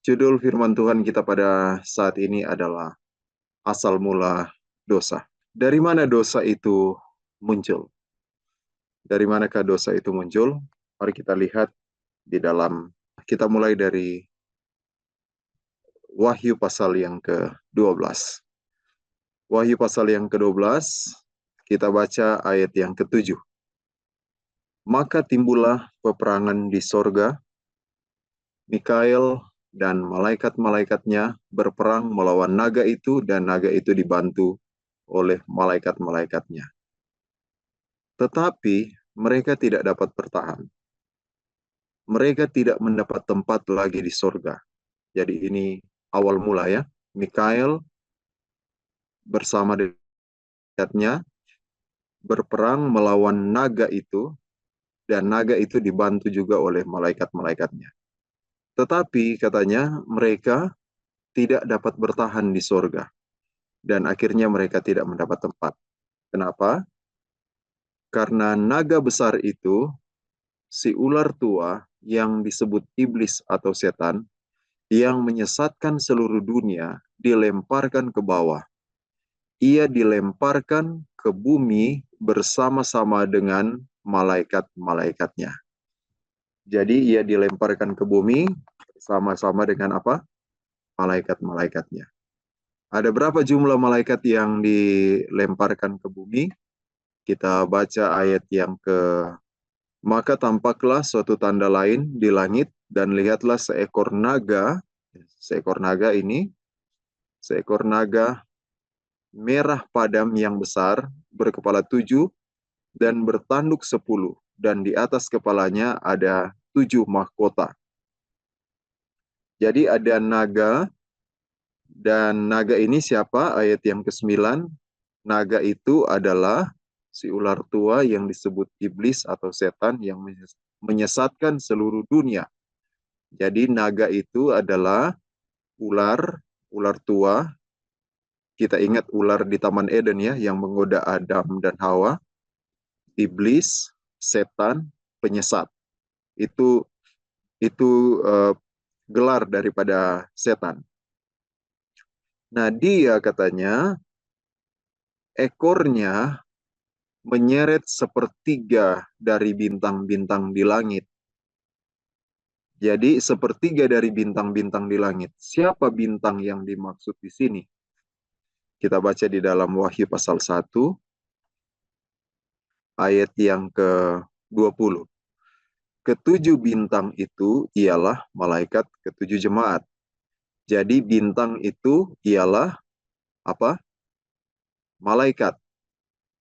Judul firman Tuhan kita pada saat ini adalah asal mula dosa. Dari mana dosa itu muncul? Dari manakah dosa itu muncul? Mari kita lihat di dalam, kita mulai dari Wahyu pasal yang ke-12. Wahyu pasal yang ke-12, kita baca ayat yang ke-7. Maka timbullah peperangan di sorga, Mikael dan malaikat-malaikatnya berperang melawan naga itu, dan naga itu dibantu oleh malaikat-malaikatnya. Tetapi mereka tidak dapat bertahan. Mereka tidak mendapat tempat lagi di sorga. Jadi ini awal mula ya. Mikael bersama dekatnya berperang melawan naga itu, dan naga itu dibantu juga oleh malaikat-malaikatnya. Tetapi katanya mereka tidak dapat bertahan di sorga, dan akhirnya mereka tidak mendapat tempat. Kenapa? Karena naga besar itu, si ular tua yang disebut iblis atau setan, yang menyesatkan seluruh dunia, dilemparkan ke bawah. Ia dilemparkan ke bumi bersama-sama dengan malaikat-malaikatnya. Jadi ia dilemparkan ke bumi sama-sama dengan apa? Malaikat-malaikatnya. Ada berapa jumlah malaikat yang dilemparkan ke bumi? Kita baca ayat yang maka tampaklah suatu tanda lain di langit, dan lihatlah seekor naga ini, seekor naga merah padam yang besar, berkepala 7 dan bertanduk 10, dan di atas kepalanya ada 7 mahkota. Jadi ada naga, dan naga ini siapa? Ayat yang ke-9, naga itu adalah si ular tua yang disebut iblis atau setan yang menyesatkan seluruh dunia. Jadi naga itu adalah ular tua. Kita ingat ular di Taman Eden ya, yang menggoda Adam dan Hawa. Iblis, setan, penyesat. Itu gelar daripada setan. Nah, dia katanya ekornya menyeret sepertiga dari bintang-bintang di langit. Jadi sepertiga dari bintang-bintang di langit. Siapa bintang yang dimaksud di sini? Kita baca di dalam Wahyu pasal 1 ayat yang ke-20. Ketujuh bintang itu ialah malaikat ketujuh jemaat. Jadi bintang itu ialah apa? Malaikat.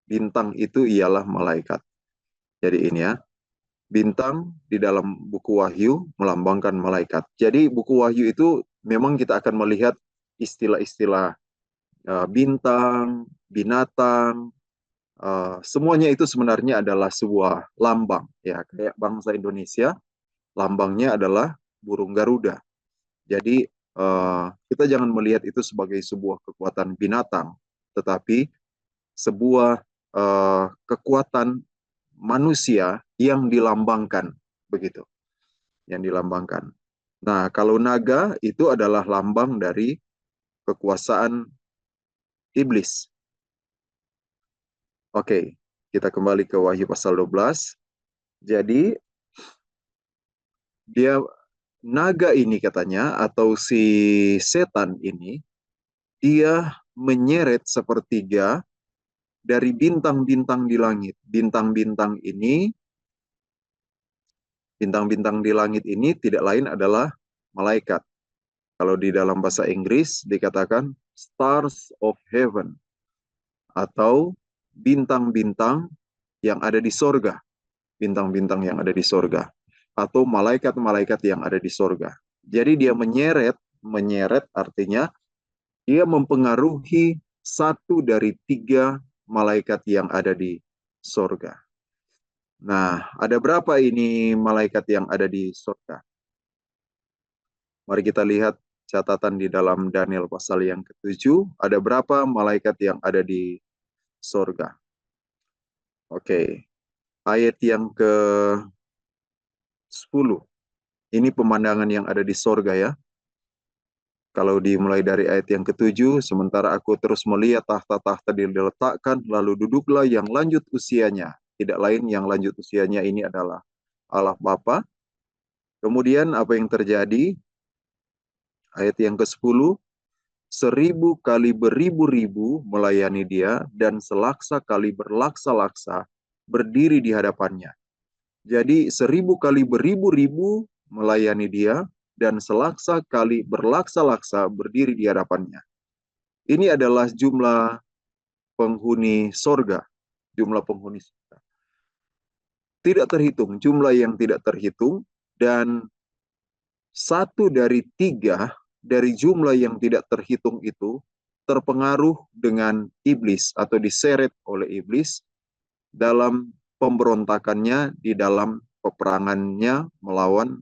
Bintang itu ialah malaikat. Jadi ini ya, bintang di dalam buku Wahyu melambangkan malaikat. Jadi buku Wahyu itu memang kita akan melihat istilah-istilah bintang, binatang, semuanya itu sebenarnya adalah sebuah lambang ya. Kayak bangsa Indonesia, lambangnya adalah burung Garuda. Jadi kita jangan melihat itu sebagai sebuah kekuatan binatang, tetapi sebuah kekuatan manusia yang dilambangkan, begitu, yang dilambangkan. Nah, kalau naga itu adalah lambang dari kekuasaan iblis. Oke, kita kembali ke Wahyu pasal 12. Jadi dia naga ini katanya, atau si setan ini, dia menyeret sepertiga dari bintang-bintang di langit. Bintang-bintang di langit ini tidak lain adalah malaikat. Kalau di dalam bahasa Inggris dikatakan stars of heaven, atau bintang-bintang yang ada di sorga. Bintang-bintang yang ada di sorga. Atau malaikat-malaikat yang ada di sorga. Jadi dia menyeret artinya dia mempengaruhi satu dari 3 malaikat yang ada di sorga. Nah, ada berapa ini malaikat yang ada di sorga? Mari kita lihat catatan di dalam Daniel pasal yang ke-7. Ada berapa malaikat yang ada di sorga? Oke, ayat yang ke-10. Ini pemandangan yang ada di sorga ya. Kalau dimulai dari ayat yang ke-7, sementara aku terus melihat tahta-tahta diletakkan, lalu duduklah yang lanjut usianya. Tidak lain yang lanjut usianya ini adalah Allah Bapa. Kemudian apa yang terjadi? Ayat yang ke-10, 1000 kali beribu-ribu melayani dia, dan selaksa kali berlaksa-laksa berdiri di hadapannya. Jadi 1000 kali beribu-ribu melayani dia, dan selaksa kali berlaksa-laksa berdiri di hadapannya. Ini adalah jumlah penghuni sorga. Jumlah penghuni sorga. Tidak terhitung, jumlah yang tidak terhitung, dan 1/3 dari jumlah yang tidak terhitung itu terpengaruh dengan iblis atau diseret oleh iblis dalam pemberontakannya di dalam peperangannya melawan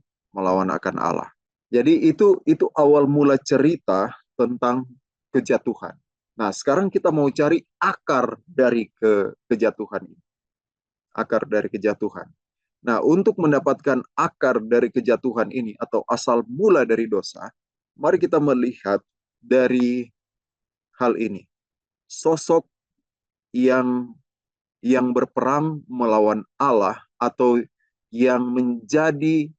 akan Allah. Jadi itu awal mula cerita tentang kejatuhan. Nah, sekarang kita mau cari akar dari kejatuhan ini. Akar dari kejatuhan. Nah, untuk mendapatkan akar dari kejatuhan ini atau asal mula dari dosa, mari kita melihat dari hal ini. Sosok yang berperang melawan Allah atau yang menjadi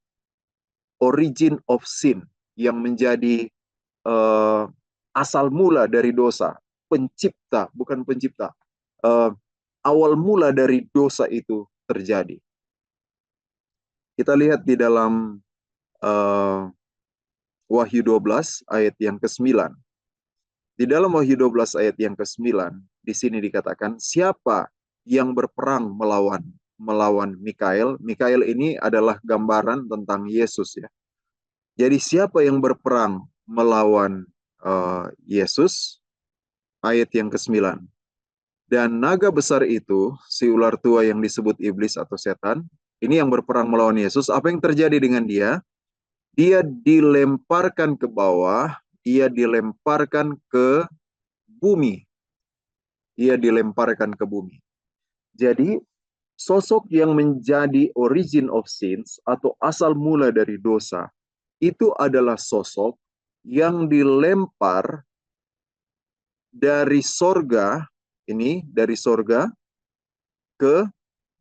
origin of sin, yang menjadi asal mula dari dosa, pencipta, bukan pencipta, awal mula dari dosa itu terjadi. Kita lihat di dalam Wahyu 12 ayat yang ke-9. Di dalam Wahyu 12 ayat yang ke-9, di sini dikatakan, siapa yang berperang melawan Mikael? Mikael ini adalah gambaran tentang Yesus ya. Jadi siapa yang berperang melawan Yesus? Ayat yang ke-9. Dan naga besar itu, si ular tua yang disebut iblis atau setan, ini yang berperang melawan Yesus. Apa yang terjadi dengan dia? Dia dilemparkan ke bawah, dia dilemparkan ke bumi. Ia dilemparkan ke bumi. Jadi, sosok yang menjadi origin of sins atau asal mula dari dosa, itu adalah sosok yang dilempar dari sorga, dari sorga ke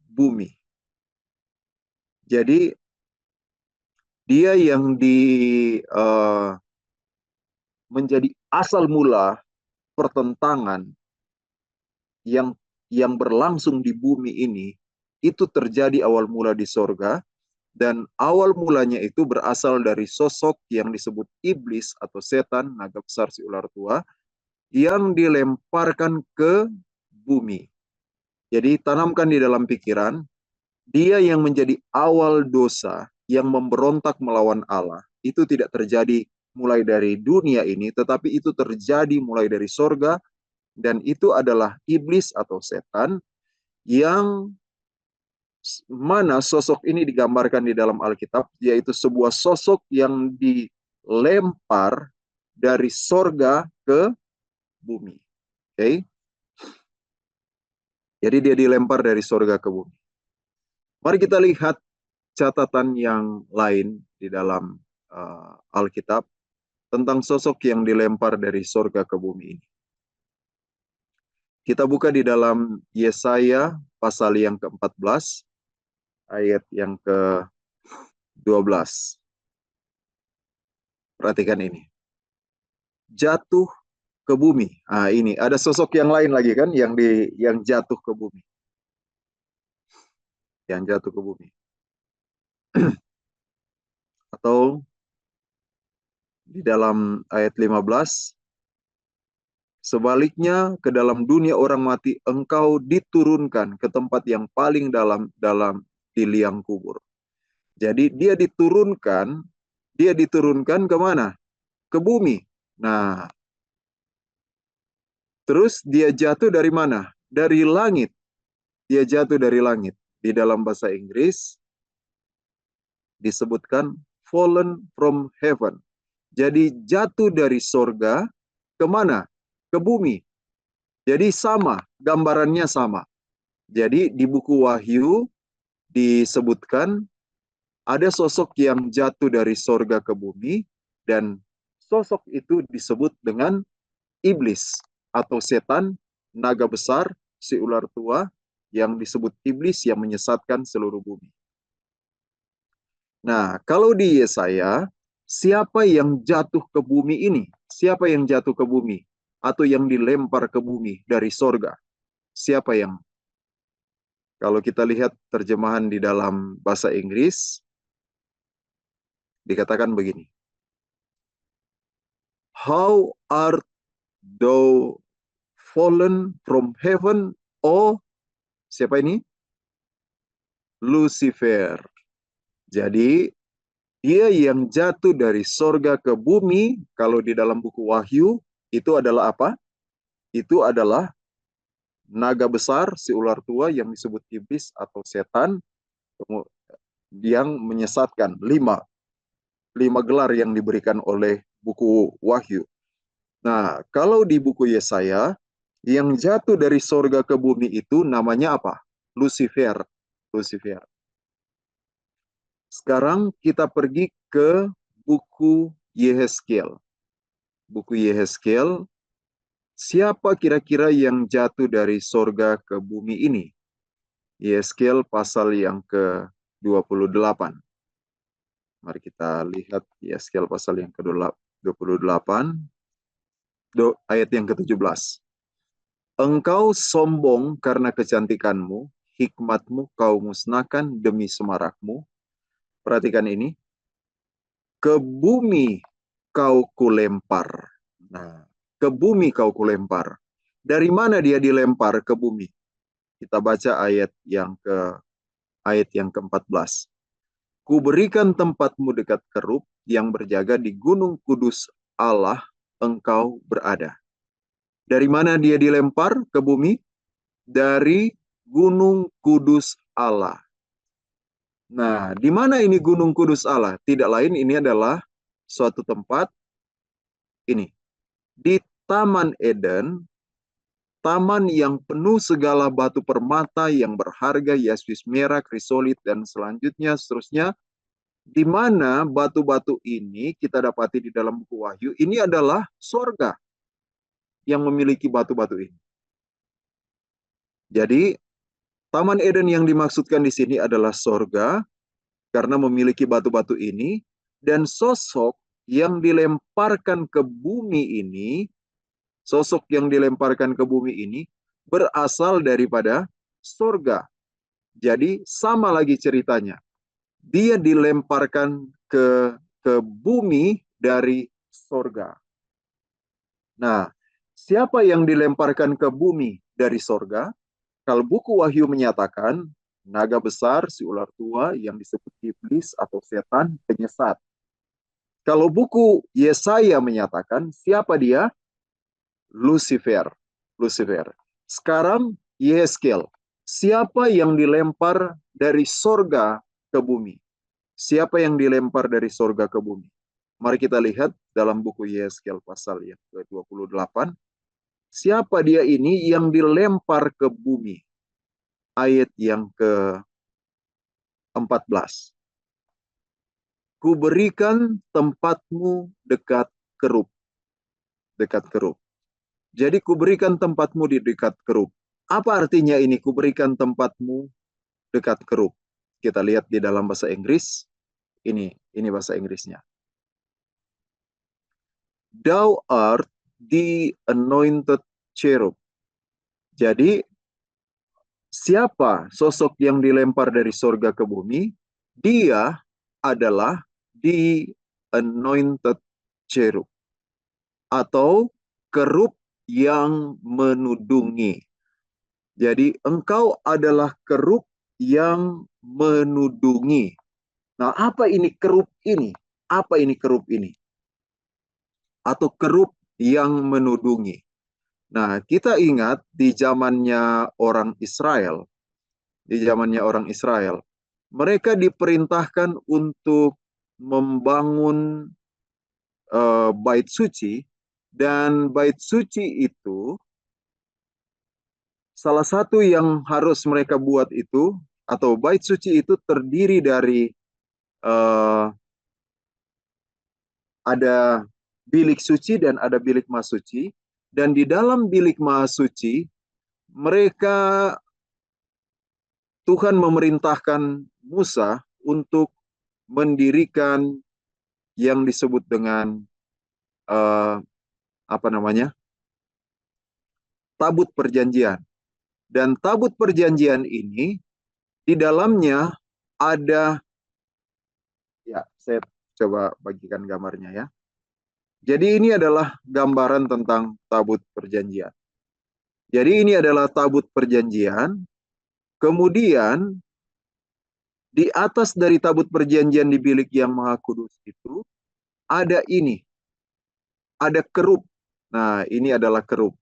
bumi. Jadi, dia yang menjadi asal mula pertentangan yang berlangsung di bumi ini, itu terjadi awal mula di sorga, dan awal mulanya itu berasal dari sosok yang disebut iblis atau setan, naga besar si ular tua, yang dilemparkan ke bumi. Jadi tanamkan di dalam pikiran, dia yang menjadi awal dosa, yang memberontak melawan Allah, itu tidak terjadi mulai dari dunia ini, tetapi itu terjadi mulai dari sorga, dan itu adalah iblis atau setan, yang mana sosok ini digambarkan di dalam Alkitab, yaitu sebuah sosok yang dilempar dari sorga ke bumi. Oke? Jadi dia dilempar dari sorga ke bumi. Mari kita lihat catatan yang lain di dalam Alkitab tentang sosok yang dilempar dari sorga ke bumi ini. Kita buka di dalam Yesaya pasal yang ke-14, ayat yang ke-12. Perhatikan ini. Jatuh ke bumi. Ah, ini ada sosok yang lain lagi kan yang jatuh ke bumi. Yang jatuh ke bumi. Atau di dalam ayat 15, sebaliknya ke dalam dunia orang mati engkau diturunkan ke tempat yang paling dalam di liang kubur. Jadi dia diturunkan kemana? Ke bumi. Nah, terus dia jatuh dari mana? Dari langit. Dia jatuh dari langit. Di dalam bahasa Inggris disebutkan fallen from heaven. Jadi jatuh dari sorga kemana? Ke bumi. Jadi sama, gambarannya sama. Jadi di buku Wahyu disebutkan ada sosok yang jatuh dari sorga ke bumi, dan sosok itu disebut dengan iblis atau setan, naga besar, si ular tua yang disebut iblis yang menyesatkan seluruh bumi. Nah, kalau di Yesaya, siapa yang jatuh ke bumi ini? Siapa yang jatuh ke bumi? Atau yang dilempar ke bumi dari sorga? Siapa yang? Kalau kita lihat terjemahan di dalam bahasa Inggris, dikatakan begini. How art thou fallen from heaven, oh siapa ini? Lucifer. Jadi dia yang jatuh dari sorga ke bumi, kalau di dalam buku Wahyu, itu adalah apa? Itu adalah naga besar, si ular tua yang disebut iblis atau setan, yang menyesatkan. Lima gelar yang diberikan oleh buku Wahyu. Nah, kalau di buku Yesaya, yang jatuh dari sorga ke bumi itu namanya apa? Lucifer. Lucifer. Sekarang kita pergi ke buku Yehezkiel. Buku Yehezkiel, siapa kira-kira yang jatuh dari sorga ke bumi ini? Yehezkiel pasal yang ke-28. Mari kita lihat Yehezkiel pasal yang ke-28, ayat yang ke-17. Engkau sombong karena kecantikanmu, hikmatmu kau musnahkan demi semarakmu. Perhatikan ini. Ke bumi kau kulempar. Nah, ke bumi kau kulempar. Dari mana dia dilempar ke bumi? Kita baca ayat yang ke-14. Kuberikan tempatmu dekat kerub yang berjaga di gunung kudus Allah engkau berada. Dari mana dia dilempar ke bumi? Dari gunung kudus Allah. Nah, di mana ini gunung kudus Allah? Tidak lain, ini adalah suatu tempat ini. Di Taman Eden, taman yang penuh segala batu permata yang berharga, yasmis merah, krisolit, dan seterusnya, di mana batu-batu ini kita dapati di dalam buku Wahyu, ini adalah sorga yang memiliki batu-batu ini. Jadi, Taman Eden yang dimaksudkan di sini adalah sorga, karena memiliki batu-batu ini, dan sosok yang dilemparkan ke bumi ini, sosok yang dilemparkan ke bumi ini, berasal daripada sorga. Jadi, sama lagi ceritanya. Dia dilemparkan ke bumi dari sorga. Nah, siapa yang dilemparkan ke bumi dari sorga? Kalau buku Wahyu menyatakan, naga besar, si ular tua yang disebut iblis atau setan, penyesat. Kalau buku Yesaya menyatakan, siapa dia? Lucifer. Lucifer. Sekarang Yehezkiel. Siapa yang dilempar dari sorga ke bumi? Siapa yang dilempar dari sorga ke bumi? Mari kita lihat dalam buku Yehezkiel pasal yang ke-28. Siapa dia ini yang dilempar ke bumi? Ayat yang ke-14. Kuberikan tempatmu dekat kerub. Dekat kerub. Jadi kuberikan tempatmu di dekat kerub. Apa artinya ini kuberikan tempatmu dekat kerub? Kita lihat di dalam bahasa Inggris. Ini bahasa Inggrisnya. Thou art the anointed cherub. Jadi siapa sosok yang dilempar dari sorga ke bumi? Dia adalah the anointed cherub atau kerub yang menudungi. Jadi engkau adalah kerub yang menudungi. Nah, apa ini kerub ini? Apa ini kerub ini? Atau kerub yang menudungi. Nah, kita ingat di zamannya orang Israel, mereka diperintahkan untuk membangun bait suci, dan bait suci itu salah satu yang harus mereka buat itu, atau bait suci itu terdiri dari ada bilik suci dan ada bilik maha suci. Dan di dalam bilik maha suci, mereka Tuhan memerintahkan Musa untuk mendirikan yang disebut dengan uh, apa namanya, tabut perjanjian. Dan tabut perjanjian ini di dalamnya ada, ya saya coba bagikan gambarnya ya. Jadi ini adalah gambaran tentang tabut perjanjian. Jadi ini adalah tabut perjanjian. Kemudian di atas dari tabut perjanjian di bilik yang maha kudus itu ada ini, ada kerub. Nah, ini adalah kerub.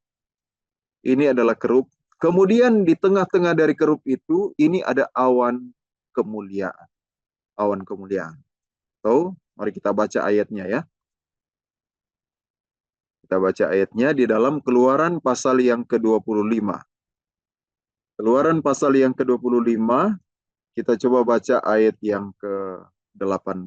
Ini adalah kerub. Kemudian di tengah-tengah dari kerub itu, ini ada awan kemuliaan. Awan kemuliaan. So, mari kita baca ayatnya ya. Kita baca ayatnya di dalam Keluaran pasal yang ke-25. Keluaran pasal yang ke-25, kita coba baca ayat yang ke-18.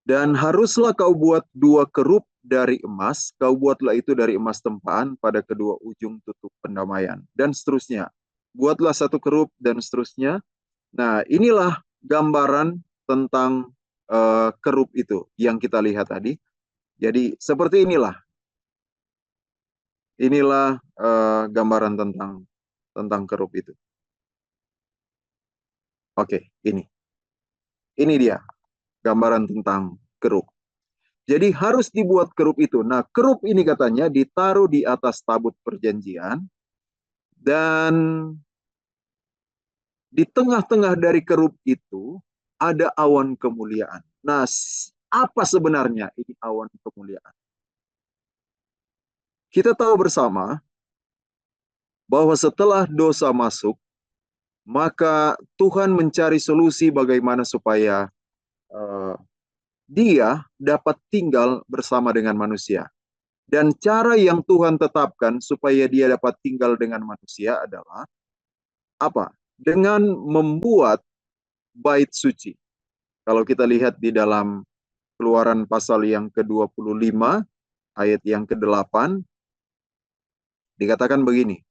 Dan haruslah kau buat 2 kerub dari emas, kau buatlah itu dari emas tempaan pada kedua ujung tutup pendamaian. Dan seterusnya. Buatlah 1 kerub dan seterusnya. Nah, inilah gambaran tentang kerub itu yang kita lihat tadi. Jadi seperti inilah. Inilah gambaran tentang kerub itu. Oke, ini. Ini dia gambaran tentang kerub. Jadi harus dibuat kerub itu. Nah, kerub ini katanya ditaruh di atas tabut perjanjian dan di tengah-tengah dari kerub itu ada awan kemuliaan. Nah, apa sebenarnya ini awan kemuliaan? Kita tahu bersama bahwa setelah dosa masuk, maka Tuhan mencari solusi bagaimana supaya dia dapat tinggal bersama dengan manusia. Dan cara yang Tuhan tetapkan supaya dia dapat tinggal dengan manusia adalah apa? Dengan membuat bait suci. Kalau kita lihat di dalam Keluaran pasal yang ke-25, ayat yang ke-8, dikatakan begini,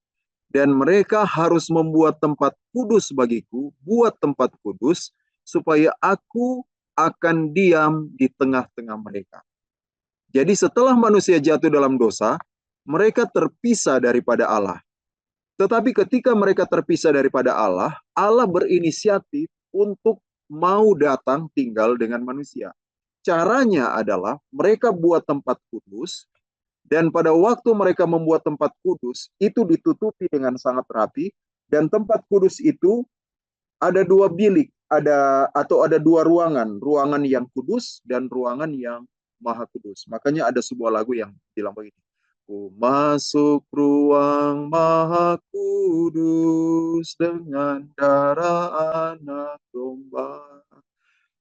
dan mereka harus membuat tempat kudus bagiku, buat tempat kudus, supaya aku akan diam di tengah-tengah mereka. Jadi setelah manusia jatuh dalam dosa, mereka terpisah daripada Allah. Tetapi ketika mereka terpisah daripada Allah, Allah berinisiatif untuk mau datang tinggal dengan manusia. Caranya adalah mereka buat tempat kudus, dan pada waktu mereka membuat tempat kudus, itu ditutupi dengan sangat rapi, dan tempat kudus itu ada 2 bilik, ada 2 ruangan, ruangan yang kudus dan ruangan yang maha kudus. Makanya ada sebuah lagu yang bilang begini, ku masuk ruang maha kudus dengan darah anak domba.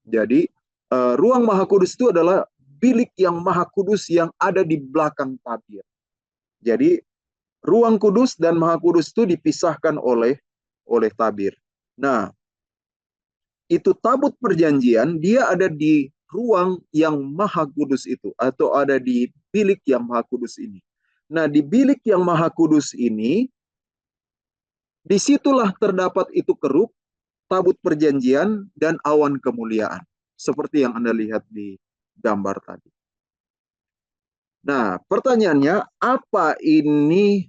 Jadi ruang maha kudus itu adalah bilik yang maha kudus yang ada di belakang tabir. Jadi ruang kudus dan maha kudus itu dipisahkan oleh tabir. Nah, itu tabut perjanjian, dia ada di ruang yang maha kudus itu, atau ada di bilik yang maha kudus ini. Nah, di bilik yang maha kudus ini, disitulah terdapat itu kerub, tabut perjanjian, dan awan kemuliaan. Seperti yang Anda lihat di gambar tadi. Nah, pertanyaannya, apa ini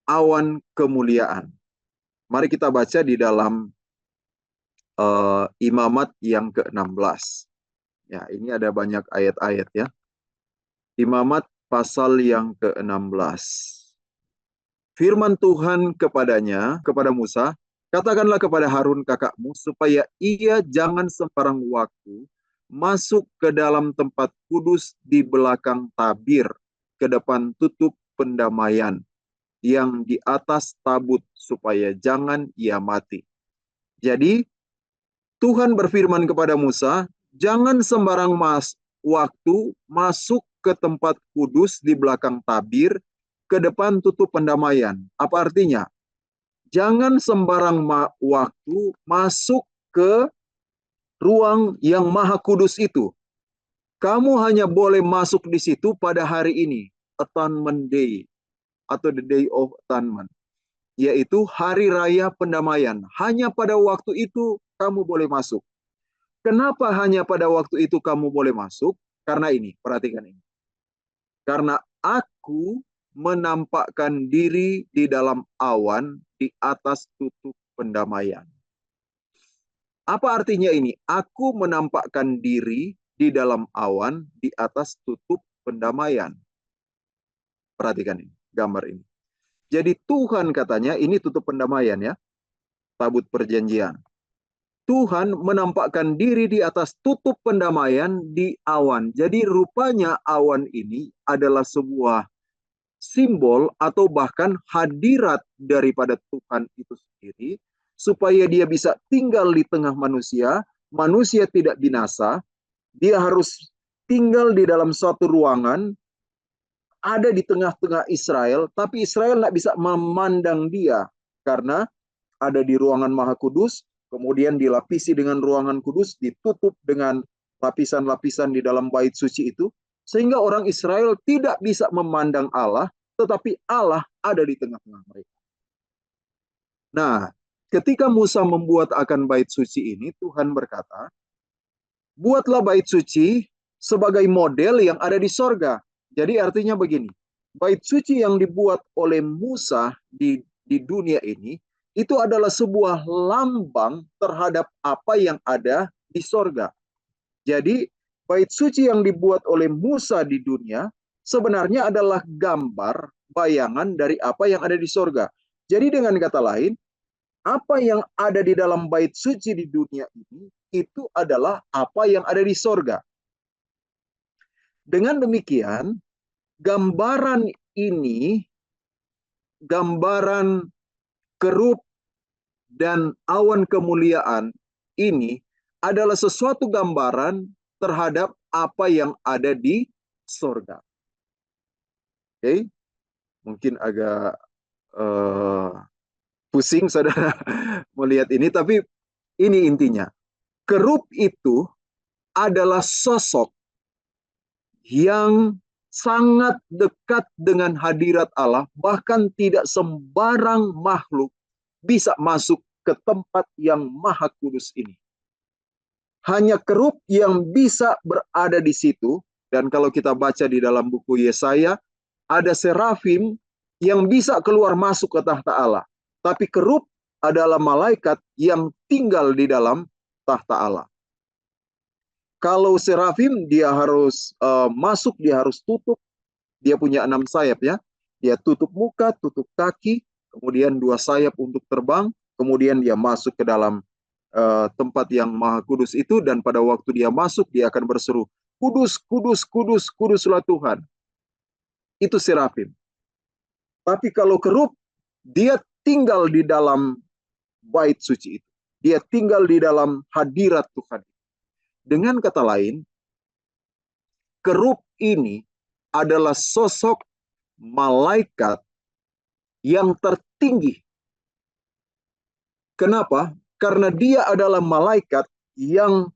awan kemuliaan? Mari kita baca di dalam Imamat yang ke-16. Ya, ini ada banyak ayat-ayat ya. Imamat pasal yang ke-16. Firman Tuhan kepada Musa, katakanlah kepada Harun kakakmu, supaya ia jangan sembarang waktu masuk ke dalam tempat kudus di belakang tabir, ke depan tutup pendamaian, yang di atas tabut, supaya jangan ia mati. Jadi, Tuhan berfirman kepada Musa, jangan sembarang waktu masuk ke tempat kudus di belakang tabir, ke depan tutup pendamaian. Apa artinya? Jangan sembarang waktu masuk ke ruang yang maha kudus itu. Kamu hanya boleh masuk di situ pada hari ini, Atonement Day, atau the Day of Atonement, yaitu hari raya pendamaian. Hanya pada waktu itu kamu boleh masuk. Kenapa hanya pada waktu itu kamu boleh masuk? Karena ini, perhatikan ini. Karena aku menampakkan diri di dalam awan di atas tutup pendamaian. Apa artinya ini? Aku menampakkan diri di dalam awan di atas tutup pendamaian. Perhatikan ini, gambar ini. Jadi Tuhan katanya, ini tutup pendamaian ya, tabut perjanjian. Tuhan menampakkan diri di atas tutup pendamaian di awan. Jadi rupanya awan ini adalah sebuah simbol atau bahkan hadirat daripada Tuhan itu sendiri, supaya dia bisa tinggal di tengah manusia, manusia tidak binasa, dia harus tinggal di dalam suatu ruangan, ada di tengah-tengah Israel, tapi Israel tidak bisa memandang dia, karena ada di ruangan Maha Kudus, kemudian dilapisi dengan ruangan kudus, ditutup dengan lapisan-lapisan di dalam bait suci itu, sehingga orang Israel tidak bisa memandang Allah, tetapi Allah ada di tengah-tengah mereka. Nah, ketika Musa membuat akan bait suci ini, Tuhan berkata, buatlah bait suci sebagai model yang ada di sorga. Jadi artinya begini, bait suci yang dibuat oleh Musa di dunia ini, itu adalah sebuah lambang terhadap apa yang ada di sorga. Jadi bait suci yang dibuat oleh Musa di dunia sebenarnya adalah gambar, bayangan dari apa yang ada di sorga. Jadi dengan kata lain, apa yang ada di dalam bait suci di dunia ini, itu adalah apa yang ada di sorga. Dengan demikian, gambaran ini, gambaran kerup dan awan kemuliaan ini adalah sesuatu gambaran terhadap apa yang ada di sorga. Oke, mungkin agak pusing saudara melihat ini, tapi ini intinya. Kerup itu adalah sosok yang sangat dekat dengan hadirat Allah, bahkan tidak sembarang makhluk bisa masuk ke tempat yang maha kudus ini. Hanya kerup yang bisa berada di situ, dan kalau kita baca di dalam buku Yesaya, ada serafim yang bisa keluar masuk ke tahta Allah. Tapi kerup adalah malaikat yang tinggal di dalam tahta Allah. Kalau serafim dia harus masuk, dia harus tutup. Dia punya 6 sayap ya. Dia tutup muka, tutup kaki, kemudian 2 sayap untuk terbang, kemudian dia masuk ke dalam tempat yang maha kudus itu, dan pada waktu dia masuk, dia akan berseru, kudus, kudus, kudus, kuduslah Tuhan. Itu serafim. Tapi kalau kerup, dia tinggal di dalam bait suci itu. Dia tinggal di dalam hadirat Tuhan. Dengan kata lain, kerup ini adalah sosok malaikat yang tertinggi. Kenapa? Karena dia adalah malaikat yang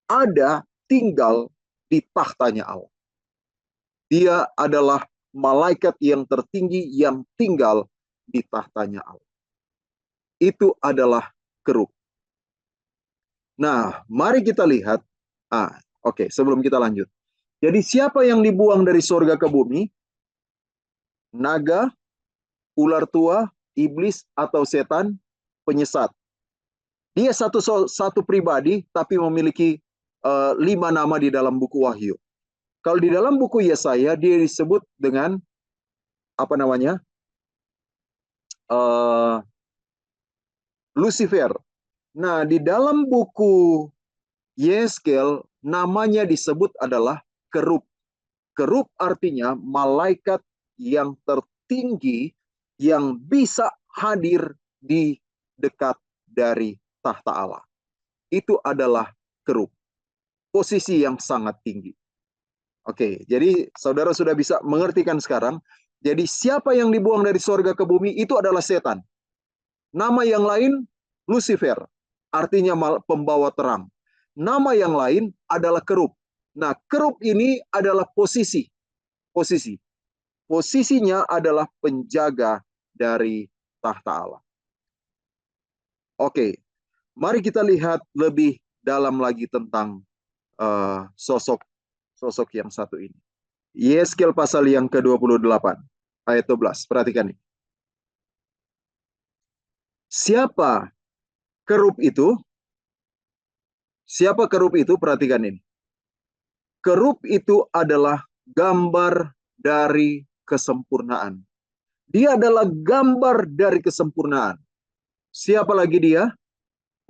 ada tinggal di tahtanya Allah. Dia adalah malaikat yang tertinggi yang tinggal di tahtanya Allah. Itu adalah kerup. Nah, mari kita lihat. Oke, sebelum kita lanjut. Jadi siapa yang dibuang dari sorga ke bumi? Naga, ular tua, iblis, atau setan, penyesat. Dia satu pribadi, tapi memiliki 5 nama di dalam buku Wahyu. Kalau di dalam buku Yesaya, dia disebut dengan apa namanya? Lucifer. Nah, di dalam buku Yeskel, namanya disebut adalah kerup. Kerup artinya malaikat yang tertinggi yang bisa hadir di dekat dari tahta Allah. Itu adalah kerup. Posisi yang sangat tinggi. Oke, jadi saudara sudah bisa mengertikan sekarang. Jadi siapa yang dibuang dari sorga ke bumi itu adalah setan. Nama yang lain Lucifer, artinya pembawa terang. Nama yang lain adalah kerup. Nah, kerub ini adalah posisi. Posisinya adalah penjaga dari tahta Allah. Oke, mari kita lihat lebih dalam lagi tentang sosok yang satu ini. Yeskel pasal yang ke-28 ayat 12. Perhatikan ini. Siapa kerub itu? Siapa kerub itu? Perhatikan ini. Kerub itu adalah gambar dari kesempurnaan. Dia adalah gambar dari kesempurnaan. Siapa lagi dia?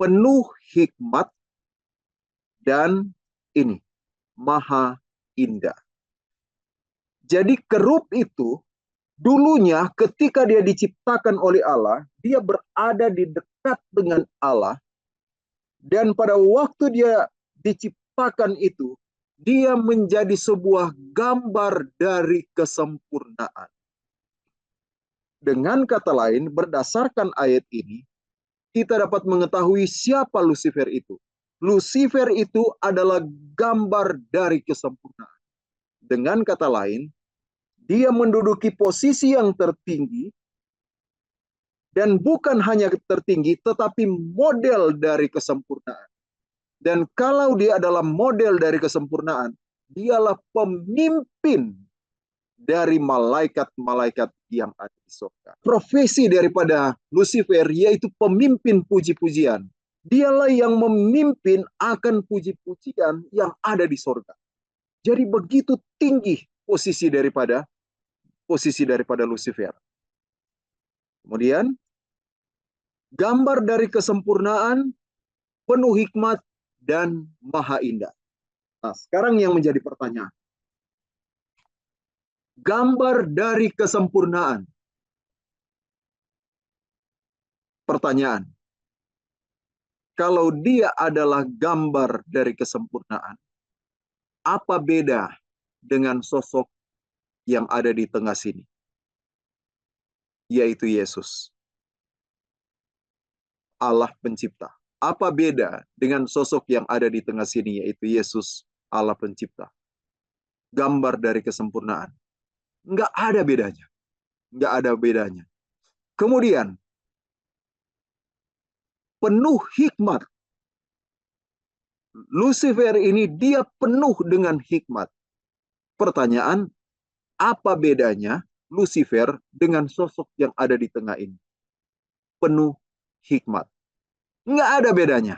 Penuh hikmat dan ini, maha indah. Jadi kerub itu dulunya ketika dia diciptakan oleh Allah, dia berada di dekat dengan Allah. Dan pada waktu dia diciptakan itu, dia menjadi sebuah gambar dari kesempurnaan. Dengan kata lain, berdasarkan ayat ini, kita dapat mengetahui siapa Lucifer itu. Lucifer itu adalah gambar dari kesempurnaan. Dengan kata lain, dia menduduki posisi yang tertinggi, dan bukan hanya tertinggi, tetapi model dari kesempurnaan. Dan kalau dia adalah model dari kesempurnaan, dialah pemimpin dari malaikat-malaikat yang ada di surga. Profesi daripada Lucifer yaitu pemimpin puji-pujian. Dialah yang memimpin akan puji-pujian yang ada di surga. Jadi begitu tinggi posisi daripada Lucifer. Kemudian gambar dari kesempurnaan, penuh hikmat, dan maha indah. Nah, sekarang yang menjadi pertanyaan. Gambar dari kesempurnaan. Pertanyaan. Kalau dia adalah gambar dari kesempurnaan, apa beda dengan sosok yang ada di tengah sini? Yaitu Yesus, Allah pencipta. Apa beda dengan sosok yang ada di tengah sini, yaitu Yesus, Allah pencipta? Gambar dari kesempurnaan. Nggak ada bedanya. Nggak ada bedanya. Kemudian, penuh hikmat. Lucifer ini dia penuh dengan hikmat. Pertanyaan, apa bedanya Lucifer dengan sosok yang ada di tengah ini? Penuh hikmat. Nggak ada bedanya.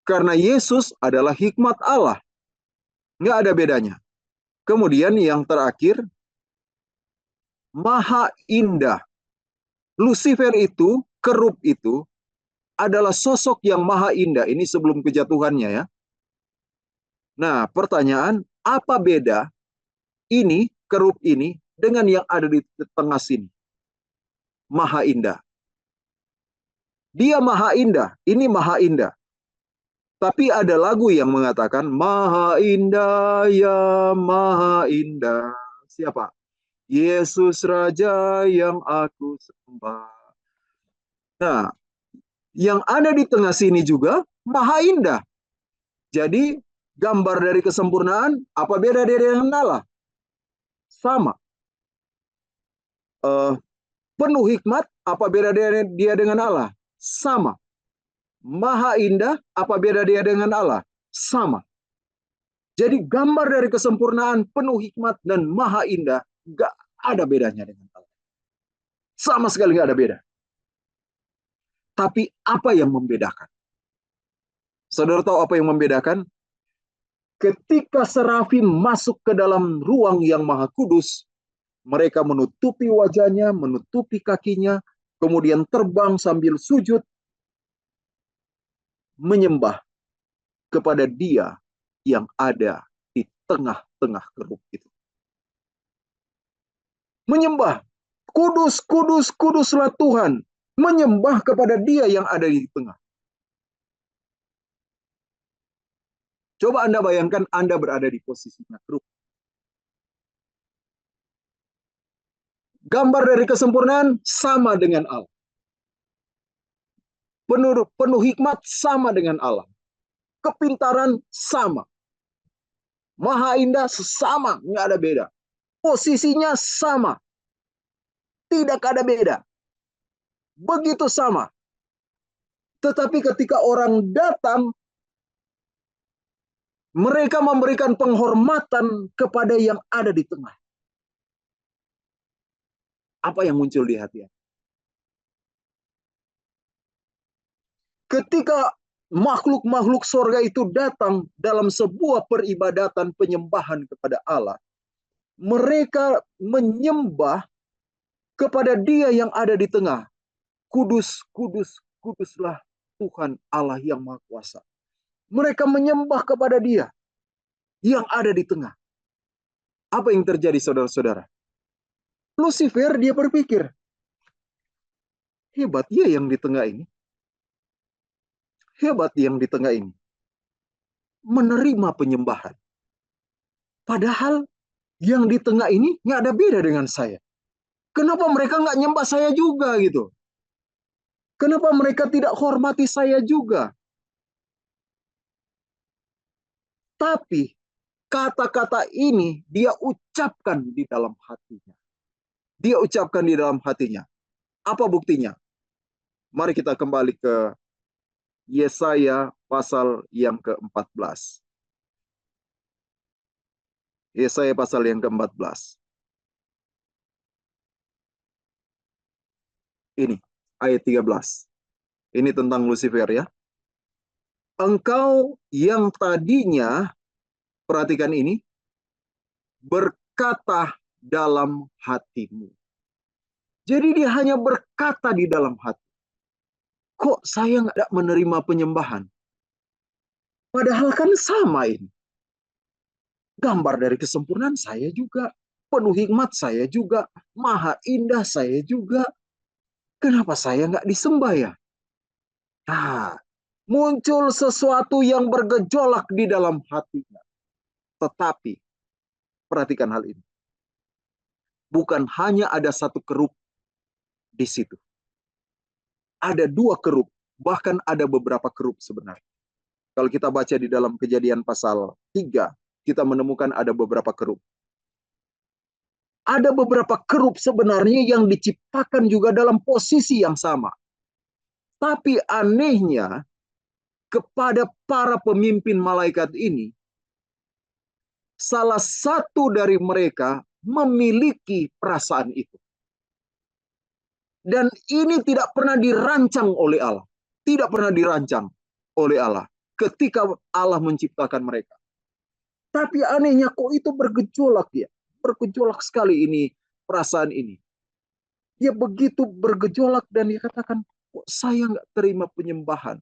Karena Yesus adalah hikmat Allah. Nggak ada bedanya. Kemudian yang terakhir, maha indah. Lucifer itu, kerub itu, adalah sosok yang maha indah. Ini sebelum kejatuhannya ya. Nah, pertanyaan, apa beda ini, kerub ini, dengan yang ada di tengah sini? Maha indah. Dia maha indah, ini maha indah. Tapi ada lagu yang mengatakan, maha indah, ya maha indah. Siapa? Yesus Raja yang aku sembah. Nah, yang ada di tengah sini juga maha indah. Jadi, gambar dari kesempurnaan, apa beda dia dengan Allah? Sama. Penuh hikmat, apa beda dia dengan Allah? Sama. Maha indah, apa beda dia dengan Allah? Sama. Jadi gambar dari kesempurnaan, penuh hikmat, dan maha indah, gak ada bedanya dengan Allah. Sama sekali gak ada beda. Tapi apa yang membedakan? Saudara tahu apa yang membedakan? Ketika serafim masuk ke dalam ruang yang maha kudus, mereka menutupi wajahnya, menutupi kakinya, kemudian terbang sambil sujud, menyembah kepada Dia yang ada di tengah-tengah kerub itu. Menyembah, kudus, kudus, kuduslah Tuhan. Menyembah kepada Dia yang ada di tengah. Coba Anda bayangkan Anda berada di posisinya kerub. Gambar dari kesempurnaan sama dengan Allah. Penuh hikmat sama dengan Allah. Kepintaran sama. Maha Indah sama, nggak ada beda. Posisinya sama, tidak ada beda. Begitu sama. Tetapi ketika orang datang, mereka memberikan penghormatan kepada yang ada di tengah. Apa yang muncul di hati? Ketika makhluk-makhluk sorga itu datang dalam sebuah peribadatan penyembahan kepada Allah, mereka menyembah kepada Dia yang ada di tengah. Kudus, kudus, kuduslah Tuhan Allah yang Maha Kuasa. Mereka menyembah kepada Dia yang ada di tengah. Apa yang terjadi, saudara-saudara? Lucifer dia berpikir, hebat ya yang di tengah ini. Hebat yang di tengah ini. Menerima penyembahan. Padahal yang di tengah ini nggak ada beda dengan saya. Kenapa mereka nggak nyembah saya juga gitu? Kenapa mereka tidak hormati saya juga? Tapi kata-kata ini dia ucapkan di dalam hatinya. Dia ucapkan di dalam hatinya. Apa buktinya? Mari kita kembali ke Yesaya pasal yang ke-14. Yesaya pasal yang ke-14. Ini ayat 13. Ini tentang Lucifer ya. Engkau yang tadinya, perhatikan ini, berkata dalam hatimu. Jadi dia hanya berkata di dalam hati. Kok saya nggak menerima penyembahan? Padahal kan sama ini. Gambar dari kesempurnaan saya juga. Penuh hikmat saya juga. Maha indah saya juga. Kenapa saya nggak disembah ya? Nah, muncul sesuatu yang bergejolak di dalam hatinya. Tetapi, perhatikan hal ini. Bukan hanya ada satu kerub di situ. Ada dua kerub, bahkan ada beberapa kerub sebenarnya. Kalau kita baca di dalam Kejadian pasal 3, kita menemukan ada beberapa kerub. Ada beberapa kerub sebenarnya yang diciptakan juga dalam posisi yang sama. Tapi anehnya, kepada para pemimpin malaikat ini, salah satu dari mereka memiliki perasaan itu. Dan ini tidak pernah dirancang oleh Allah. Tidak pernah dirancang oleh Allah ketika Allah menciptakan mereka. Tapi anehnya kok itu bergejolak ya. Bergejolak sekali ini perasaan ini. Dia begitu bergejolak dan dia katakan, kok saya nggak terima penyembahan.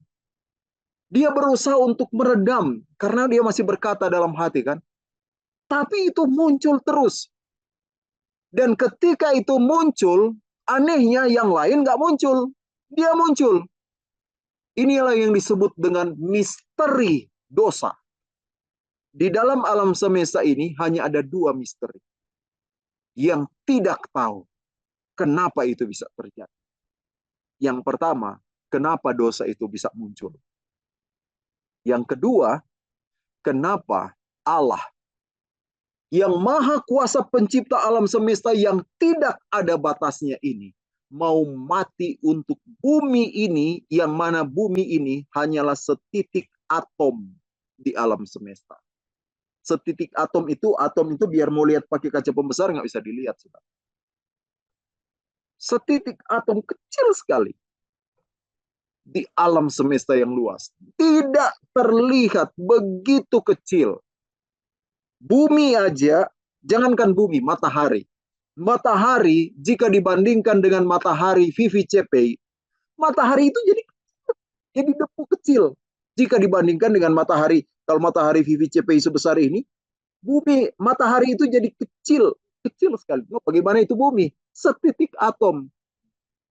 Dia berusaha untuk meredam karena dia masih berkata dalam hati kan. Tapi itu muncul terus. Dan ketika itu muncul, anehnya yang lain nggak muncul. Dia muncul. Inilah yang disebut dengan misteri dosa. Di dalam alam semesta ini hanya ada dua misteri. Yang tidak tahu kenapa itu bisa terjadi. Yang pertama, kenapa dosa itu bisa muncul. Yang kedua, kenapa Allah yang maha kuasa pencipta alam semesta yang tidak ada batasnya ini mau mati untuk bumi ini, yang mana bumi ini hanyalah setitik atom di alam semesta. Setitik atom itu biar mau lihat pakai kaca pembesar nggak bisa dilihat. Setitik atom kecil sekali di alam semesta yang luas. Tidak terlihat, begitu kecil. Bumi aja, jangankan bumi, matahari. Matahari jika dibandingkan dengan matahari VVCP, matahari itu jadi debu kecil. Jika dibandingkan dengan matahari, kalau matahari VVCP sebesar ini, bumi matahari itu jadi kecil, kecil sekali. Bagaimana itu bumi? Setitik atom.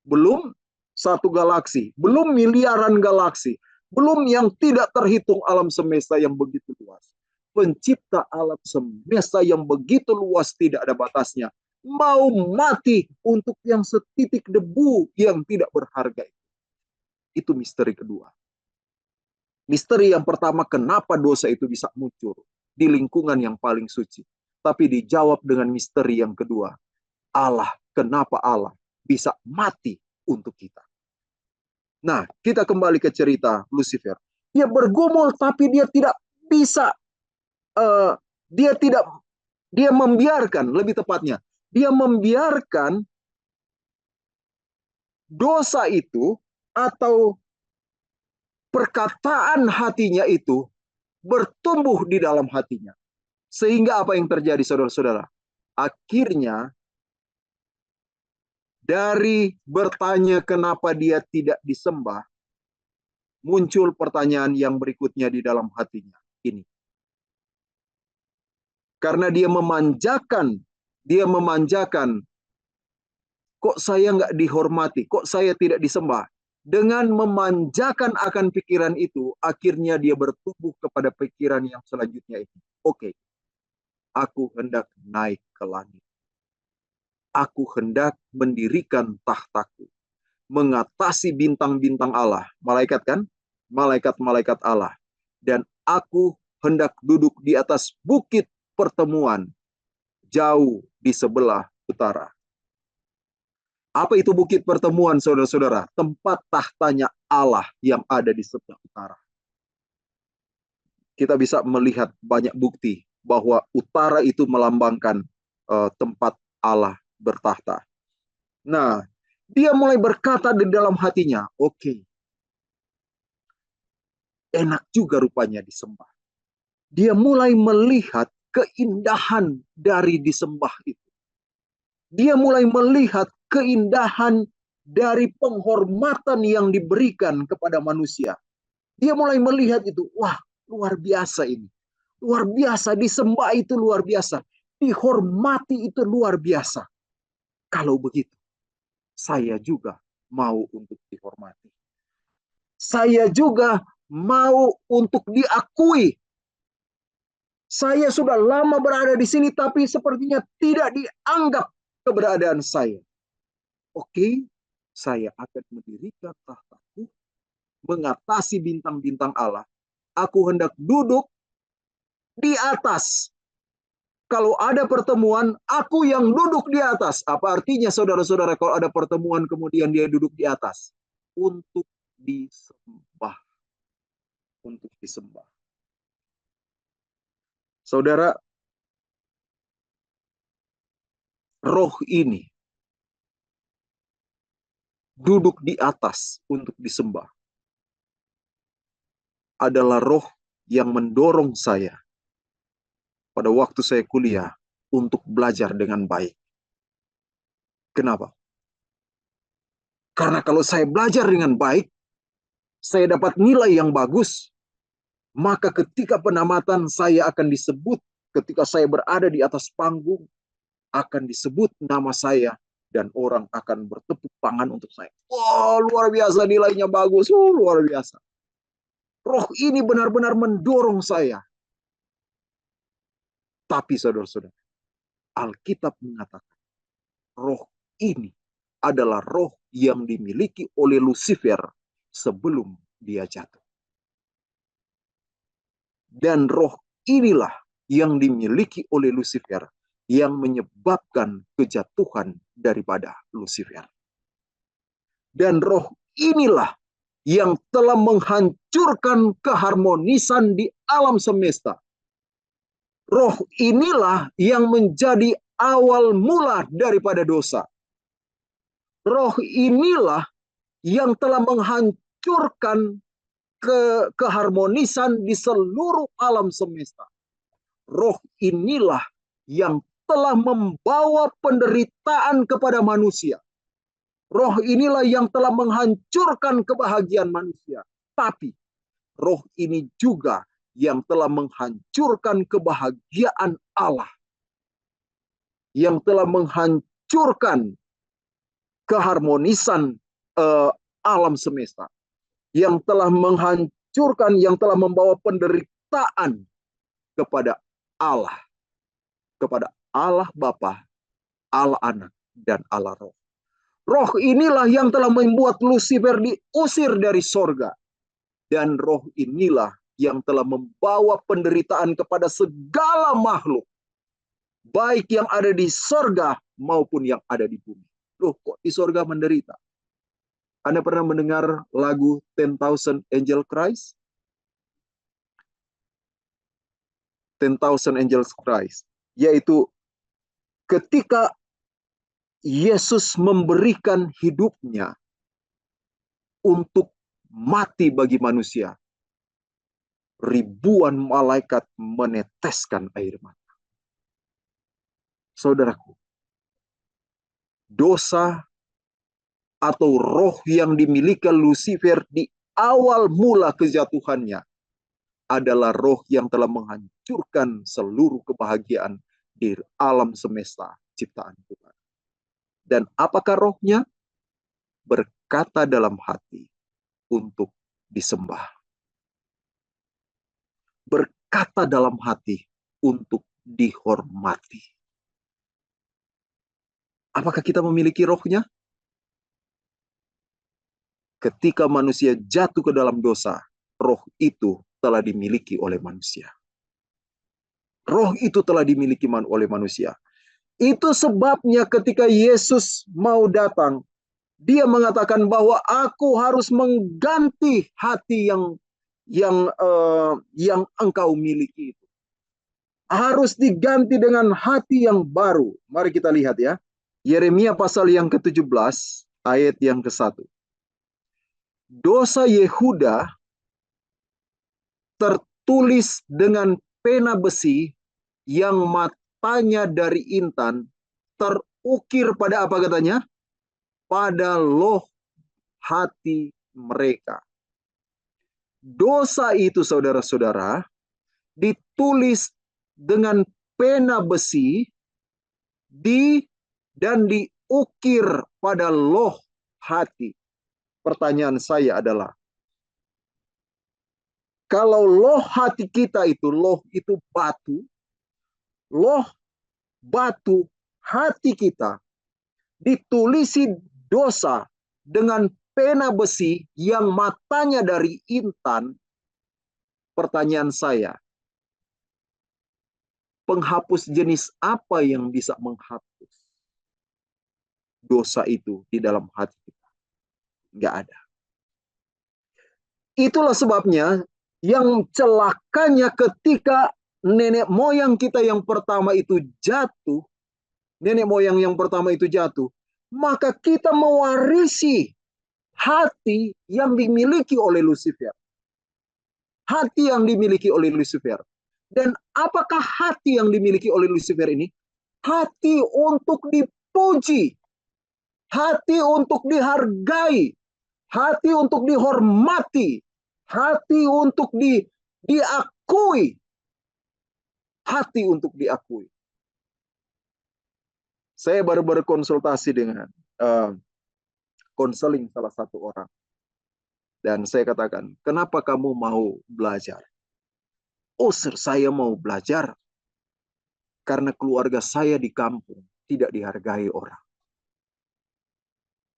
Belum satu galaksi, belum miliaran galaksi, belum yang tidak terhitung alam semesta yang begitu luas. Pencipta alam semesta yang begitu luas tidak ada batasnya, mau mati untuk yang setitik debu yang tidak berharga. Itu misteri kedua. Misteri yang pertama, kenapa dosa itu bisa muncul. di lingkungan yang paling suci. Tapi dijawab dengan misteri yang kedua. Allah, kenapa Allah bisa mati untuk kita? Nah, kita kembali ke cerita Lucifer. Dia bergumul tapi dia tidak bisa, dia tidak, dia membiarkan, lebih tepatnya, dia membiarkan dosa itu atau perkataan hatinya itu bertumbuh di dalam hatinya. Sehingga apa yang terjadi, saudara-saudara? Akhirnya dari bertanya kenapa dia tidak disembah, muncul pertanyaan yang berikutnya di dalam hatinya. Ini. Karena dia memanjakan, kok saya nggak dihormati, kok saya tidak disembah. Dengan memanjakan akan pikiran itu, akhirnya dia bertumbuh kepada pikiran yang selanjutnya itu. Oke, aku hendak naik ke langit. Aku hendak mendirikan tahtaku, mengatasi bintang-bintang Allah. Malaikat kan? Malaikat-malaikat Allah. Dan aku hendak duduk di atas bukit pertemuan, jauh di sebelah utara. Apa itu bukit pertemuan, saudara-saudara? Tempat tahtanya Allah yang ada di sebelah utara. Kita bisa melihat banyak bukti bahwa utara itu melambangkan tempat Allah bertahta. Nah, dia mulai berkata di dalam hatinya, oke, enak juga rupanya disembah. Dia mulai melihat keindahan dari disembah itu. Dia mulai melihat keindahan dari penghormatan yang diberikan kepada manusia. Dia mulai melihat itu, wah, luar biasa ini. Luar biasa, disembah itu luar biasa. Dihormati itu luar biasa. Kalau begitu, saya juga mau untuk dihormati. Saya juga mau untuk diakui. Saya sudah lama berada di sini, tapi sepertinya tidak dianggap keberadaan saya. Oke, saya akan mendirikan tahtaku, mengatasi bintang-bintang Allah. Aku hendak duduk di atas. Kalau ada pertemuan, aku yang duduk di atas. Apa artinya, saudara-saudara, kalau ada pertemuan kemudian dia duduk di atas? Untuk disembah. Untuk disembah. Saudara, roh ini duduk di atas untuk disembah adalah roh yang mendorong saya pada waktu saya kuliah untuk belajar dengan baik. Kenapa? Karena kalau saya belajar dengan baik, saya dapat nilai yang bagus, maka ketika penamatan saya akan disebut, ketika saya berada di atas panggung, akan disebut nama saya, dan orang akan bertepuk tangan untuk saya. Wah, luar biasa, nilainya bagus, luar biasa. Roh ini benar-benar mendorong saya. Tapi saudara-saudara, Alkitab mengatakan, roh ini adalah roh yang dimiliki oleh Lucifer sebelum dia jatuh. Dan roh inilah yang dimiliki oleh Lucifer yang menyebabkan kejatuhan daripada Lucifer. Dan roh inilah yang telah menghancurkan keharmonisan di alam semesta. Roh inilah yang menjadi awal mula daripada dosa. Roh inilah yang telah menghancurkan keharmonisan di seluruh alam semesta. Roh inilah yang telah membawa penderitaan kepada manusia. Roh inilah yang telah menghancurkan kebahagiaan manusia. Tapi roh ini juga yang telah menghancurkan kebahagiaan Allah. Yang telah menghancurkan keharmonisan alam semesta. Yang telah menghancurkan, yang telah membawa penderitaan kepada Allah. Kepada Allah Bapa, Allah Anak, dan Allah Roh. Roh inilah yang telah membuat Lucifer diusir dari sorga. Dan roh inilah yang telah membawa penderitaan kepada segala makhluk, baik yang ada di sorga maupun yang ada di bumi. Loh, kok di sorga menderita? Anda pernah mendengar lagu 10,000 Angel Cries? 10,000 Angels Cries, yaitu ketika Yesus memberikan hidupnya untuk mati bagi manusia, ribuan malaikat meneteskan air mata. Saudaraku, dosa atau roh yang dimiliki Lucifer di awal mula kejatuhannya adalah roh yang telah menghancurkan seluruh kebahagiaan di alam semesta ciptaan Tuhan. Dan apakah rohnya? Berkata dalam hati untuk disembah. Berkata dalam hati untuk dihormati. Apakah kita memiliki rohnya? Ketika manusia jatuh ke dalam dosa, roh itu telah dimiliki oleh manusia. Roh itu telah dimiliki oleh manusia. Itu sebabnya ketika Yesus mau datang, dia mengatakan bahwa aku harus mengganti hati yang engkau miliki itu. Harus diganti dengan hati yang baru. Mari kita lihat ya. Yeremia pasal yang ke-17 ayat yang ke-1. Dosa Yehuda tertulis dengan pena besi yang matanya dari intan, terukir pada apa katanya? Pada loh hati mereka. Dosa itu, saudara-saudara, ditulis dengan pena besi dan diukir pada loh hati. Pertanyaan saya adalah, kalau loh hati kita itu, loh itu batu, loh batu hati kita ditulisi dosa dengan pena besi yang matanya dari intan, pertanyaan saya, penghapus jenis apa yang bisa menghapus dosa itu di dalam hati kita? Nggak ada. Itulah sebabnya yang celakanya ketika nenek moyang kita yang pertama itu jatuh, nenek moyang yang pertama itu jatuh, maka kita mewarisi hati yang dimiliki oleh Lucifer. Hati yang dimiliki oleh Lucifer. Dan apakah hati yang dimiliki oleh Lucifer ini? Hati untuk dipuji, hati untuk dihargai, hati untuk dihormati, hati untuk diakui, hati untuk diakui. Saya baru berkonsultasi dengan konseling salah satu orang. Dan saya katakan, kenapa kamu mau belajar? Oh, sir, saya mau belajar karena keluarga saya di kampung tidak dihargai orang.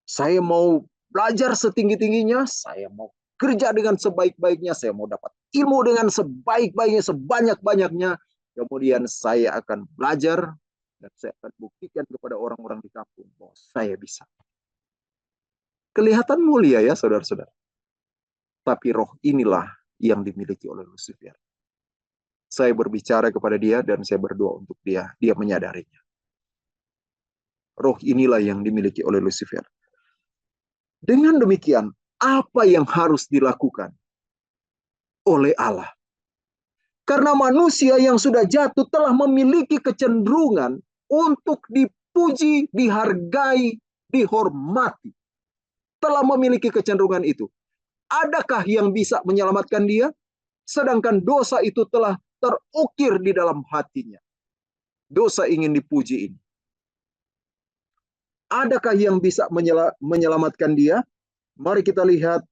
Saya mau belajar setinggi-tingginya, saya mau kerja dengan sebaik-baiknya, saya mau dapat ilmu dengan sebaik-baiknya, sebanyak-banyaknya. Kemudian saya akan belajar dan saya akan buktikan kepada orang-orang di kampung bahwa saya bisa. Kelihatan mulia ya, saudara-saudara. Tapi roh inilah yang dimiliki oleh Lucifer. Saya berbicara kepada dia dan saya berdoa untuk dia. Dia menyadarinya. Roh inilah yang dimiliki oleh Lucifer. Dengan demikian, apa yang harus dilakukan oleh Allah? Karena manusia yang sudah jatuh telah memiliki kecenderungan untuk dipuji, dihargai, dihormati. Telah memiliki kecenderungan itu. Adakah yang bisa menyelamatkan dia? Sedangkan dosa itu telah terukir di dalam hatinya. Dosa ingin dipuji ini. Adakah yang bisa menyelamatkan dia? Mari kita lihat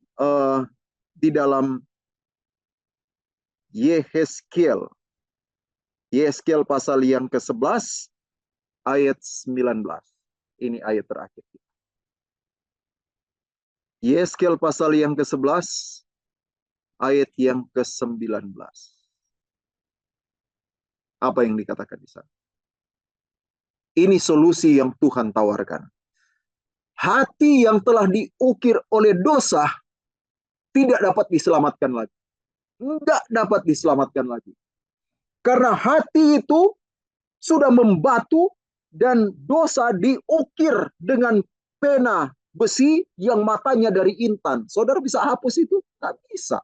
di dalam Yehezkiel. Yehezkiel pasal yang ke-11 ayat 19. Ini ayat terakhir. Yehezkiel pasal yang ke-11 ayat yang ke-19. Apa yang dikatakan di sana? Ini solusi yang Tuhan tawarkan. Hati yang telah diukir oleh dosa tidak dapat diselamatkan lagi. Tidak dapat diselamatkan lagi. Karena hati itu sudah membatu dan dosa diukir dengan pena besi yang matanya dari intan. Saudara bisa hapus itu? Tidak bisa.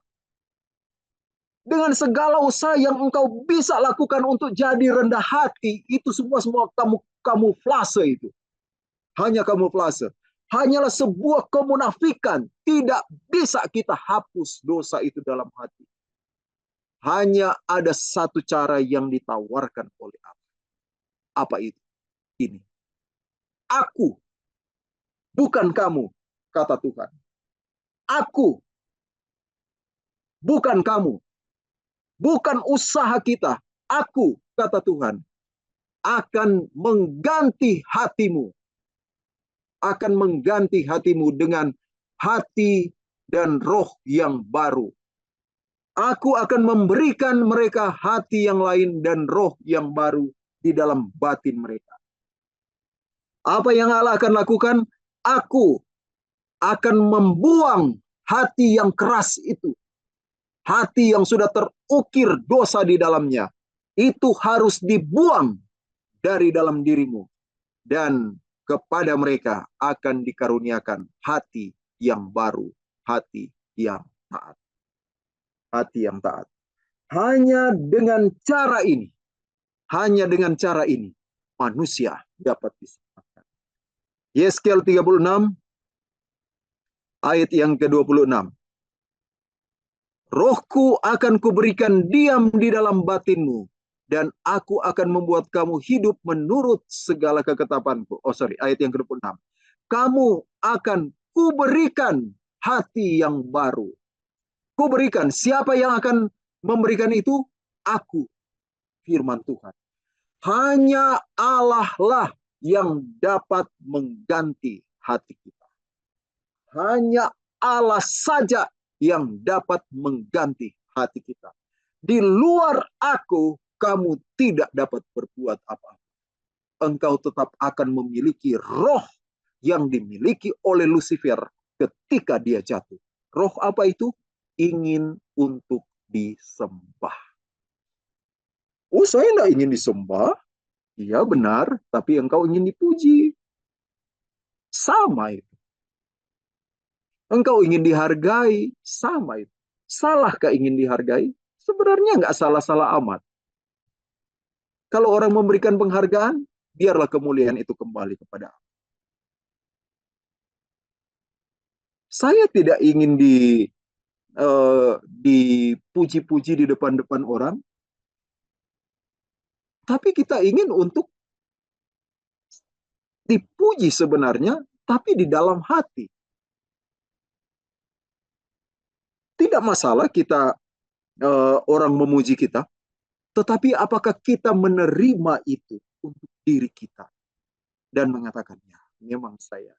Dengan segala usaha yang engkau bisa lakukan untuk jadi rendah hati, itu semua kamuflase itu. Hanya kamuflase. Hanyalah sebuah kemunafikan. Tidak bisa kita hapus dosa itu dalam hati. Hanya ada satu cara yang ditawarkan oleh Allah. Apa itu? Ini. Aku, bukan kamu, kata Tuhan. Aku, bukan kamu. Bukan usaha kita. Aku, kata Tuhan, akan mengganti hatimu. Akan mengganti hatimu dengan hati dan roh yang baru. Aku akan memberikan mereka hati yang lain dan roh yang baru di dalam batin mereka. Apa yang Allah akan lakukan? Aku akan membuang hati yang keras itu. Hati yang sudah terukir dosa di dalamnya. Itu harus dibuang dari dalam dirimu. Dan kepada mereka akan dikaruniakan hati yang baru. Hati yang taat. Hati yang taat. Hanya dengan cara ini. Hanya dengan cara ini. Manusia dapat diselamatkan. Yeskel 36 ayat yang ke-26. Rohku akan kuberikan diam di dalam batinmu, dan aku akan membuat kamu hidup menurut segala keketapanku. Ayat yang ke-26. Kamu akan kuberikan hati yang baru. Kuberikan. Siapa yang akan memberikan itu? Aku, firman Tuhan. Hanya Allah lah yang dapat mengganti hati kita. Hanya Allah saja yang dapat mengganti hati kita. Di luar aku, kamu tidak dapat berbuat apa-apa. Engkau tetap akan memiliki roh yang dimiliki oleh Lucifer ketika dia jatuh. Roh apa itu? Ingin untuk disembah. Oh, saya tidak ingin disembah. Iya benar, tapi engkau ingin dipuji. Sama itu. Engkau ingin dihargai, sama itu. Salahkah ingin dihargai? Sebenarnya nggak salah-salah amat. Kalau orang memberikan penghargaan, biarlah kemuliaan itu kembali kepada Allah. Saya tidak ingin dipuji-puji di depan-depan orang, tapi kita ingin untuk dipuji sebenarnya, tapi di dalam hati. Tidak masalah kita orang memuji kita, tetapi apakah kita menerima itu untuk diri kita dan mengatakan, ya, memang saya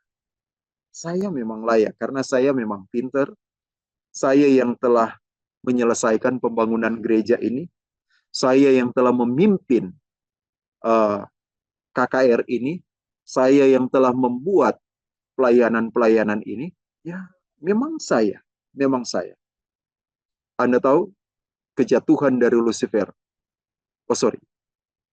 memang layak karena saya memang pinter, saya yang telah menyelesaikan pembangunan gereja ini, saya yang telah memimpin KKR ini, saya yang telah membuat pelayanan-pelayanan ini, ya memang saya. Anda tahu kejatuhan dari Lucifer.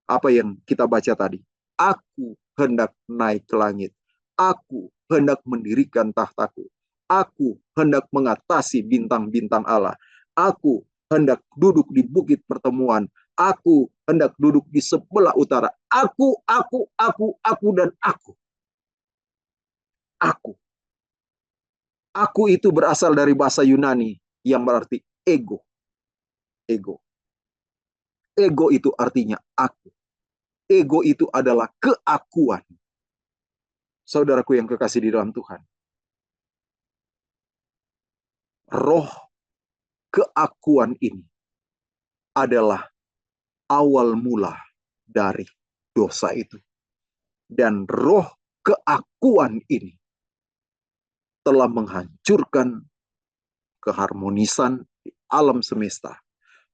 Apa yang kita baca tadi? Aku hendak naik ke langit. Aku hendak mendirikan tahtaku. Aku hendak mengatasi bintang-bintang Allah. Aku hendak duduk di bukit pertemuan. Aku hendak duduk di sebelah utara. Aku, dan aku. Aku. Aku itu berasal dari bahasa Yunani yang berarti ego. Ego. Ego itu artinya aku. Ego itu adalah keakuan. Saudaraku yang kekasih di dalam Tuhan. Roh keakuan ini adalah awal mula dari dosa itu. Dan roh keakuan ini telah menghancurkan keharmonisan alam semesta,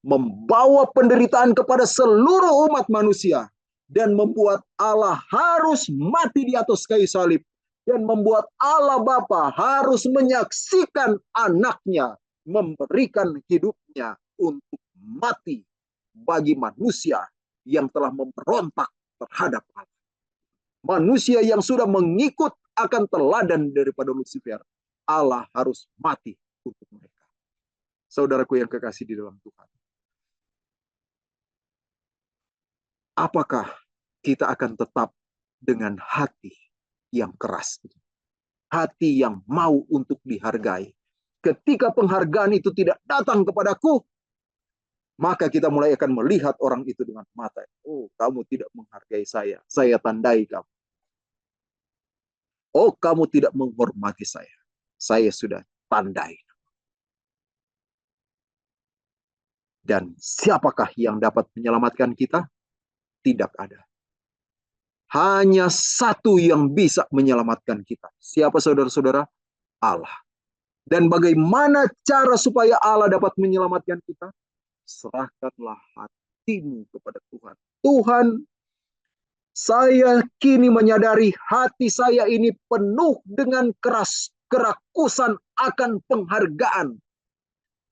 membawa penderitaan kepada seluruh umat manusia, dan membuat Allah harus mati di atas kayu salib, dan membuat Allah Bapa harus menyaksikan anaknya memberikan hidupnya untuk mati bagi manusia yang telah memberontak terhadap Allah. Manusia yang sudah mengikut akan teladan daripada Lucifer, Allah harus mati untuk mereka. Saudaraku yang kekasih di dalam Tuhan, apakah kita akan tetap dengan hati yang keras, hati yang mau untuk dihargai? Ketika penghargaan itu tidak datang kepadaku, maka kita mulai akan melihat orang itu dengan mata, oh, kamu tidak menghargai saya tandai kamu. Oh, kamu tidak menghormati saya sudah tandai. Dan siapakah yang dapat menyelamatkan kita? Tidak ada. Hanya satu yang bisa menyelamatkan kita. Siapa saudara-saudara? Allah. Dan bagaimana cara supaya Allah dapat menyelamatkan kita? Serahkanlah hatimu kepada Tuhan. Tuhan, saya kini menyadari hati saya ini penuh dengan kerakusan akan penghargaan,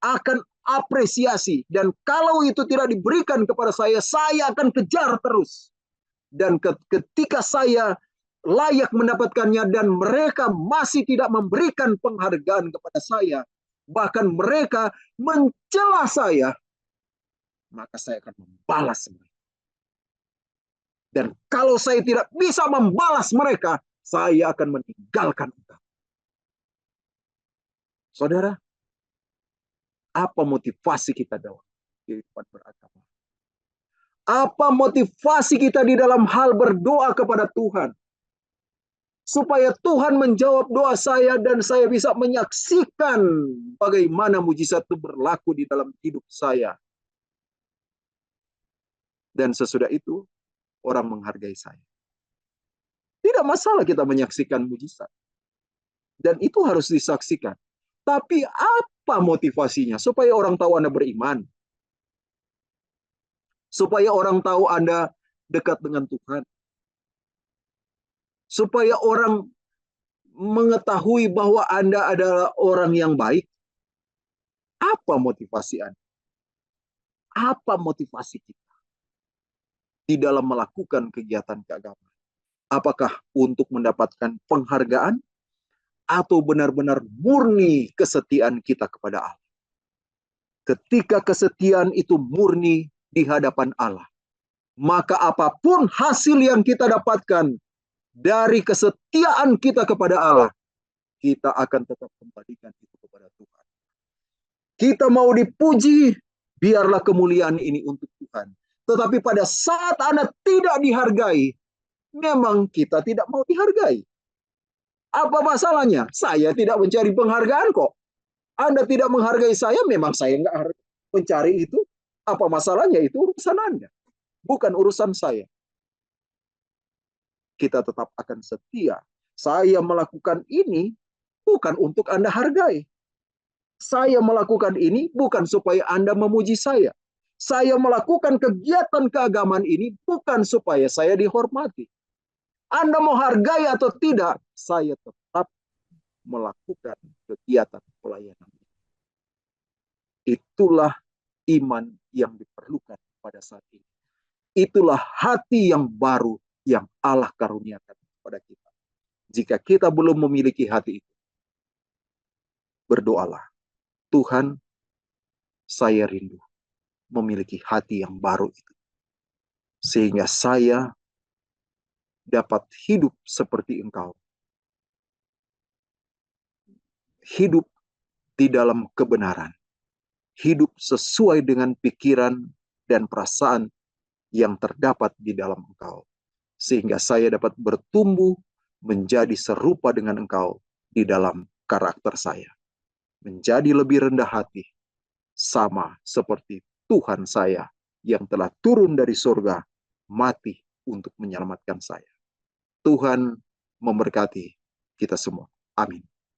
akan apresiasi. Dan kalau itu tidak diberikan kepada saya akan kejar terus. Dan ketika saya layak mendapatkannya dan mereka masih tidak memberikan penghargaan kepada saya, bahkan mereka mencela saya, maka saya akan membalas mereka. Dan kalau saya tidak bisa membalas mereka, saya akan meninggalkan engkau. Saudara, apa motivasi kita dalam kehidupan beragama? Apa motivasi kita di dalam hal berdoa kepada Tuhan? Supaya Tuhan menjawab doa saya dan saya bisa menyaksikan bagaimana mujizat itu berlaku di dalam hidup saya. Dan sesudah itu, orang menghargai saya. Tidak masalah kita menyaksikan mujizat. Dan itu harus disaksikan. Tapi apa motivasinya? Supaya orang tahu Anda beriman. Supaya orang tahu Anda dekat dengan Tuhan. Supaya orang mengetahui bahwa Anda adalah orang yang baik. Apa motivasi Anda? Apa motivasi kita di dalam melakukan kegiatan keagamaan? Apakah untuk mendapatkan penghargaan atau benar-benar murni kesetiaan kita kepada Allah? Ketika kesetiaan itu murni di hadapan Allah, maka apapun hasil yang kita dapatkan dari kesetiaan kita kepada Allah, kita akan tetap kembalikan itu kepada Tuhan. Kita mau dipuji, biarlah kemuliaan ini untuk Tuhan. Tetapi pada saat Anda tidak dihargai, memang kita tidak mau dihargai. Apa masalahnya? Saya tidak mencari penghargaan kok. Anda tidak menghargai saya, memang saya nggak mencari itu. Apa masalahnya? Itu urusan Anda, bukan urusan saya. Kita tetap akan setia. Saya melakukan ini bukan untuk Anda hargai. Saya melakukan ini bukan supaya Anda memuji saya. Saya melakukan kegiatan keagamaan ini bukan supaya saya dihormati. Anda mau hargai atau tidak, saya tetap melakukan kegiatan pelayanan. Itulah iman yang diperlukan pada saat ini. Itulah hati yang baru yang Allah karuniakan kepada kita. Jika kita belum memiliki hati itu, berdoalah. Tuhan, saya rindu memiliki hati yang baru itu. Sehingga saya dapat hidup seperti Engkau. Hidup di dalam kebenaran. Hidup sesuai dengan pikiran dan perasaan yang terdapat di dalam Engkau. Sehingga saya dapat bertumbuh menjadi serupa dengan Engkau di dalam karakter saya. Menjadi lebih rendah hati, sama seperti Tuhan saya yang telah turun dari surga, mati untuk menyelamatkan saya. Tuhan memberkati kita semua. Amin.